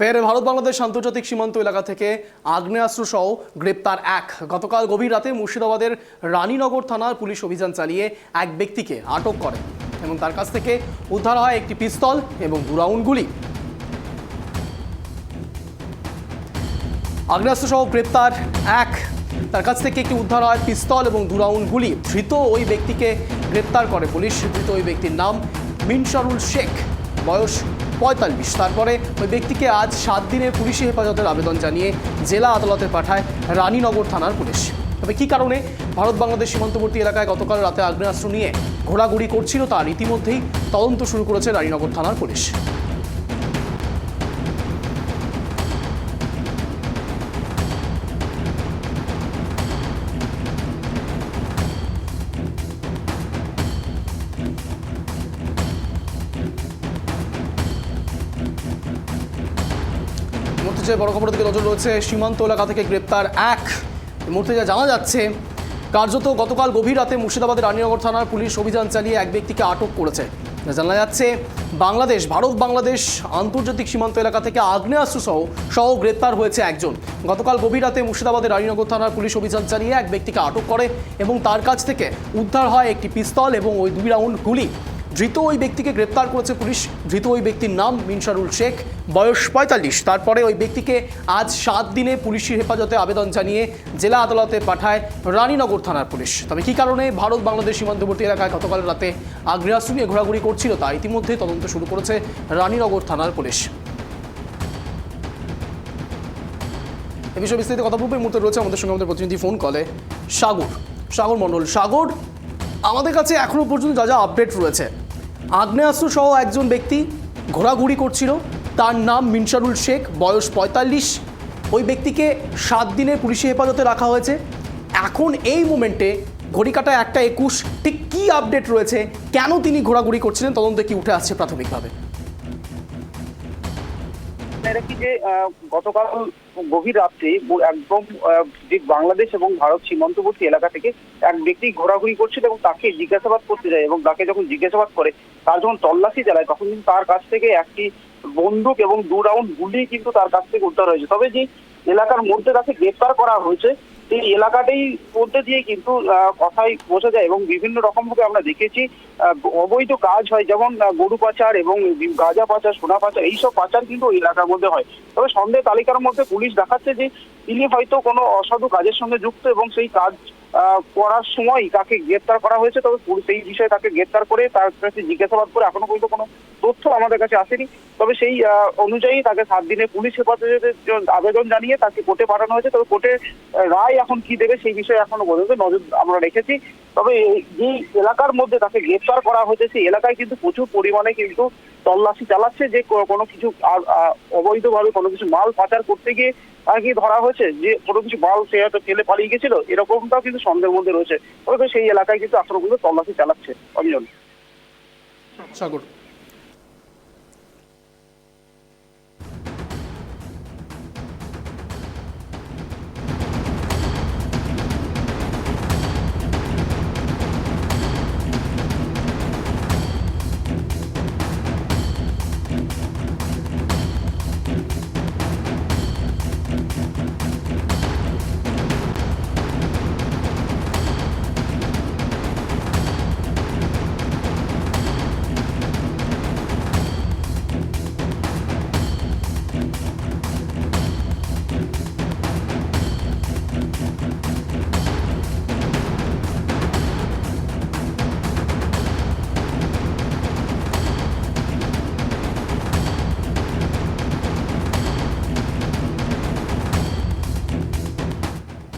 ফের ভারত বাংলাদেশ আন্তর্জাতিক সীমান্ত এলাকা থেকে আগ্নেয়াস্ত্র সহ গ্রেপ্তার এক। গতকাল গভীর রাতে মুর্শিদাবাদের রানীনগর থানার পুলিশ অভিযান চালিয়ে এক ব্যক্তিকে আটক করে এবং তার কাছ থেকে উদ্ধার হয় একটি পিস্তল এবং 2 রাউন্ড গুলি। আগ্নেয়াস্ত্র সহ গ্রেপ্তার এক, তার কাছ থেকে একটি উদ্ধার হয় পিস্তল এবং 2 রাউন্ড গুলি। ধৃত ওই ব্যক্তিকে গ্রেপ্তার করে পুলিশ। ধৃত ওই ব্যক্তির নাম মিনশারুল শেখ, বয়স 45। তারপরে ওই ব্যক্তিকে আজ 7 দিনের পুলিশি হেফাজতের আবেদন জানিয়ে জেলা আদালতে পাঠায় রানীনগর থানার পুলিশ। তবে কী কারণে ভারত বাংলাদেশ সীমান্তবর্তী এলাকায় গতকাল রাতে আগ্নেয়াস্ত্র নিয়ে ঘোরাঘুরি করছিল তার ইতিমধ্যেই তদন্ত শুরু করেছে রানীনগর থানার পুলিশ। যে বড় খবরের দিকে নজর রয়েছে, সীমান্ত এলাকা থেকে গ্রেপ্তার এক। এই মুহূর্তে যা জানা যাচ্ছে, কার্যত গতকাল গভীর রাতে মুর্শিদাবাদের রানীনগর থানার পুলিশ অভিযান চালিয়ে এক ব্যক্তিকে আটক করেছে। জানা যাচ্ছে ভারত বাংলাদেশ আন্তর্জাতিক সীমান্ত এলাকা থেকে আগ্নেয়াস্ত্র সহ গ্রেপ্তার হয়েছে একজন। গতকাল গভীর রাতে মুর্শিদাবাদের রানীনগর থানার পুলিশ অভিযান চালিয়ে এক ব্যক্তিকে আটক করে এবং তার কাছ থেকে উদ্ধার হয় একটি পিস্তল এবং ওই 2 রাউন্ড গুলি। ধৃত ওই ব্যক্তিকে গ্রেপ্তার করেছে পুলিশ। ধৃত ওই ব্যক্তির নাম মিনশারুল শেখ, বয়স 45। তারপরে ওই ব্যক্তিকে আজ 7 দিনে পুলিশি হেফাজতে আবেদন জানিয়ে জেলা আদালতে পাঠায় রানীনগর থানার পুলিশ। তবে কী কারণে ভারত বাংলাদেশ সীমান্তবর্তী এলাকায় গতকাল রাতে আগ্নেয়াস্ত্র নিয়ে ঘোরাঘুরি করছিল তা ইতিমধ্যে তদন্ত শুরু করেছে রানীনগর থানার পুলিশ। এ বিষয়ে বিস্তারিত কথা বলবো। এই মুহূর্তে রয়েছে আমাদের সঙ্গে আমাদের প্রতিনিধি ফোন কলে সাগর মণ্ডল। সাগর, আমাদের কাছে এখনো পর্যন্ত যা যা আপডেট রয়েছে, আগ্নেয়াস্ত্র সহ একজন ব্যক্তি ঘোরাঘুরি করছিল, তার নাম মিনশারুল শেখ, বয়স 45। ওই ব্যক্তিকে 7 দিনের পুলিশি হেফাজতে রাখা হয়েছে। এখন এই মোমেন্টে ঘড়িকাটা 1টা 21, ঠিক কী আপডেট রয়েছে, কেন তিনি ঘোরাঘুরি করছিলেন, তদন্তে কি উঠে আসছে প্রাথমিকভাবে? যে গতকাল গভীর রাত্রে একদম বাংলাদেশ এবং ভারত সীমান্তবর্তী এলাকা থেকে এক ব্যক্তি ঘোরাঘুরি করছিল এবং তাকে জিজ্ঞাসাবাদ করতে যায় এবং তাকে যখন জিজ্ঞাসাবাদ করে, তার যখন তল্লাশি চালায়, তখন কিন্তু তার কাছ থেকে একটি বন্দুক এবং 2 রাউন্ড গুলি কিন্তু তার কাছ থেকে উদ্ধার হয়েছে। তবে যে এলাকার মধ্যে তাকে গ্রেপ্তার করা হয়েছে, সেই এলাকাটাই মধ্যে দিয়ে কিন্তু কথাই বোঝা যায় এবং বিভিন্ন রকম ভাবে আমরা দেখেছি অবৈধ কাজ হয়, যেমন গরু পাচার এবং গাঁজা পাচার, সোনা পাচার, এইসব পাচার কিন্তু ওই এলাকার মধ্যে হয়। তবে সন্দেহ তালিকার মধ্যে পুলিশ দেখাচ্ছে যে তিনি হয়তো কোনো অসাধু কাজের সঙ্গে যুক্ত এবং সেই কাজ করার সময় তাকে গ্রেপ্তার করা হয়েছে। তবে সেই বিষয়ে তাকে গ্রেপ্তার করে তার কাছে জিজ্ঞাসাবাদ করে এখনো পর্যন্ত কোনো তথ্য আমাদের কাছে আসেনি। তবে সেই অনুযায়ী তাকে 7 দিনে পুলিশ হেফাজতে আবেদন জানিয়ে তাকে কোর্টে পাঠানো হয়েছে। তবে কোর্টের রায় এখন কি দেবে সেই বিষয়ে এখনো পর্যন্ত নজর আমরা রেখেছি। তবে যে এলাকার মধ্যে তাকে গ্রেপ্তার করা হয়েছে, সেই এলাকায় কিন্তু প্রচুর পরিমাণে কিন্তু তল্লাশি চালাচ্ছে, যে কোনো কিছু অবৈধভাবে কোনো কিছু মাল পাচার করতে গিয়ে আর কি ধরা হয়েছে, যে কোনো কিছু মাল সে হয়তো ফেলে পালিয়ে গেছিল, এরকমটাও কিন্তু সন্দেহের মধ্যে রয়েছে। তবে সেই এলাকায় কিন্তু এখনো পর্যন্ত তল্লাশি চালাচ্ছে। অভিযান। সাগর।